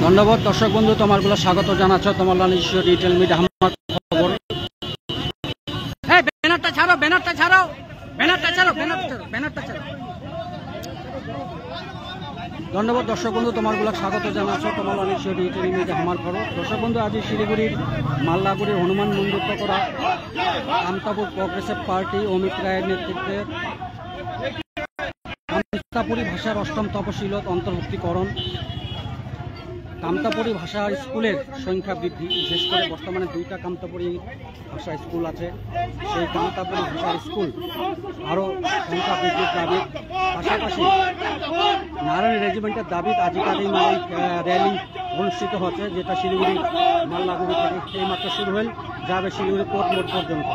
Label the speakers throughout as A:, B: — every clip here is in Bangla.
A: ধন্যবাদ দর্শক বন্ধু, তোমারগুলো স্বাগত জানাচ্ছ তোমার ডিজিটাল মিডিয়া আমার খবর। ব্যানারটা ছাড়ো, ব্যানারটা ছাড়ো, ব্যানারটা ছাড়ো, ব্যানারটা ছাড়ো। ধন্যবাদ দর্শক বন্ধু, তোমারগুলো স্বাগত জানাচ্ছ তোমার ডিজিটাল মিডিয়া আমার খবর। দর্শক বন্ধু, আজ শিলিগুড়ির মাল্লাগুড়ির হনুমান মন্দির করা কামতাপুর প্রগ্রেসিভ পার্টি অমিত রায়ের নেতৃত্বে কামতাপুরী ভাষার অষ্টম তপশিলত অন্তর্ভুক্তিকরণ, কামতাপুরী ভাষা স্কুলের সংখ্যা বৃদ্ধি, বিশেষ করে বর্তমানে 2টা কামতাপুরী ভাষা স্কুল আছে, সেই কামতাপুরী ভাষার স্কুল আরও সংখ্যা বৃদ্ধির দাবি। পাশাপাশি নারায়ণ রেজিমেন্টের দাবিতে আজকালই র্যালি অনুষ্ঠিত হচ্ছে, যেটা শিলিগুড়ি মাল্লাগুড়ি থেকে এইমাত্র শুরু হয়ে যাবে শিলিগুড়ি কোর্ট মোড় পর্যন্ত।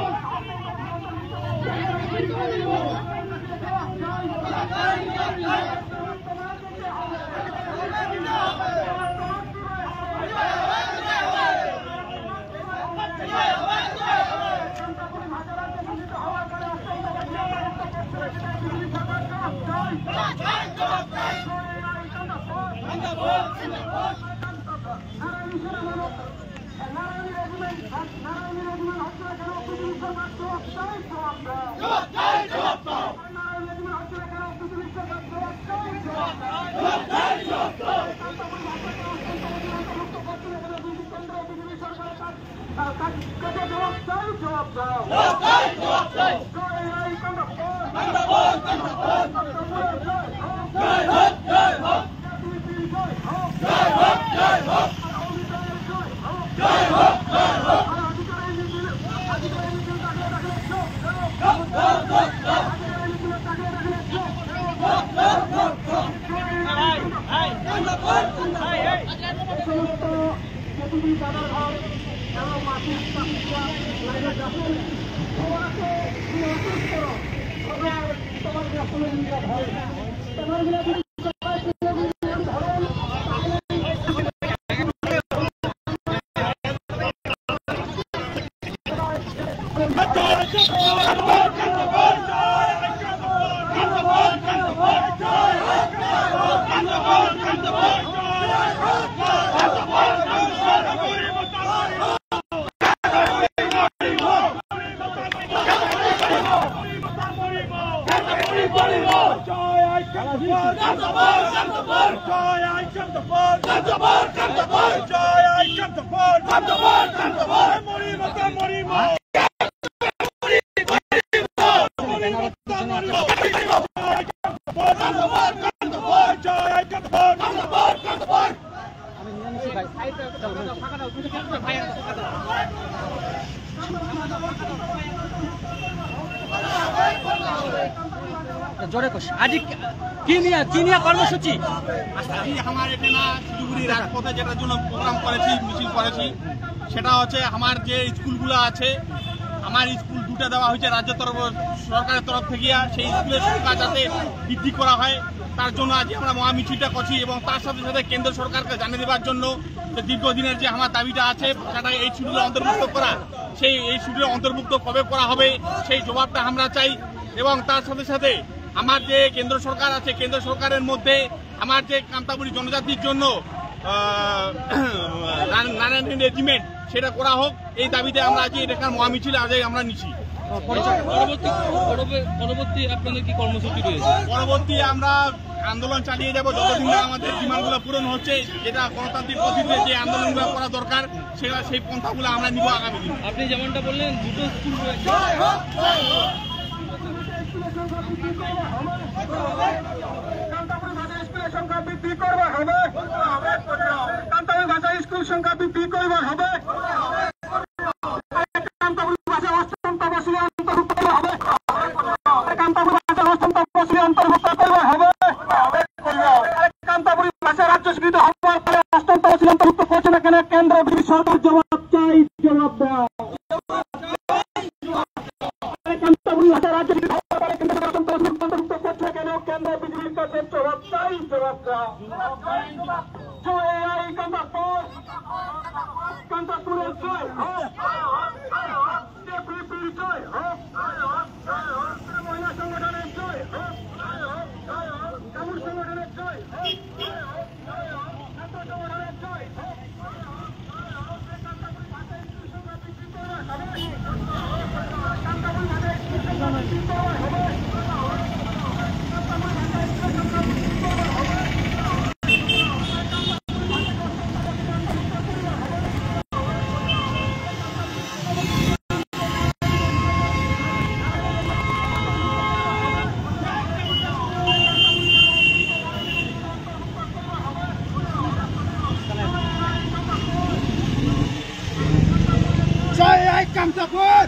A: आज কর্মসূচি
B: আমার এখানে শিলিগুড়ি রাজপথে যেটার জন্য প্রোগ্রাম করেছি, মিছিল করেছি, সেটা হচ্ছে আমার যে স্কুলগুলো আছে, আমার স্কুল 2টা দেওয়া হয়েছে রাজ্য সরকারের তরফ থেকে, সেই স্কুলের সংখ্যা যাতে বৃদ্ধি করা হয় তার জন্য আজ আমরা মহামিছিলটা করছি। এবং তার সাথে সাথে কেন্দ্র সরকারকে জানিয়ে দেওয়ার জন্য যে দীর্ঘদিনের যে আমার দাবিটা আছে সেটা এই শিডিউলে অন্তর্ভুক্ত করা, সেই এই শিডিউলে অন্তর্ভুক্ত কবে করা হবে সেই জবাবটা আমরা চাই। এবং তার সাথে সাথে আমার যে কেন্দ্র সরকার আছে, কেন্দ্র সরকারের মধ্যে আমার যে কামতাপুরী জনজাতির জন্য নারায়ণ রেজিমেন্ট সেটা করা হোক, এই দাবিতে আমরা আজ এখানে মহামিছিল আজ আমরা নিচ্ছি।
C: পরবর্তী আপনাদের কি কর্মসূচি রয়েছে?
B: পরবর্তী আমরা আন্দোলন চালিয়ে যাব যতদিন না আমাদের ডিমান্ডগুলো পূরণ হচ্ছে, যেটা গণতান্ত্রিক পদ্ধতিতে যে আন্দোলনগুলো করা দরকার সেটা সেই পন্থাগুলো আমরা নিব আগামী দিন।
C: আপনি যেমনটা বললেন 2টো স্কুল রয়েছে,
B: সংখ্যা বৃদ্ধি করবার হবে, কামতাপুরী ভাষা স্কুল সংখ্যা বৃদ্ধি করবার হবে, কামতাপুরী ভাষা অষ্টম তপশিলে অন্তর্ভুক্ত করা হবে, কামতাপুরী ভাষা অষ্টম তপশিলে অন্তর্ভুক্ত করবার হবে, কামতাপুরী ভাষা রাজ্য স্বীকৃত হওয়ার পরে অষ্টম তপশিলে অন্তর্ভুক্ত করছে না কেন? কেন্দ্র বিজেপি সরকার জবাব চাই, জবাব দাও। কামতাপুরী ভাষা রাজ্য স্বীকৃত হওয়ার পরে কেন্দ্র সরকার অন্তর্ভুক্ত করছে কেন? কেন্দ্র বিজেপির কাছে জবাব চাই, জবাব দাও। কামতাপুরের জয় হোক, জেপিপির জয় হোক, মহিলা সংগঠনের জয় হোক, কামুর সংগঠনের জয় হোক, ছাত্র সংগঠনের জয়
D: কামটা কর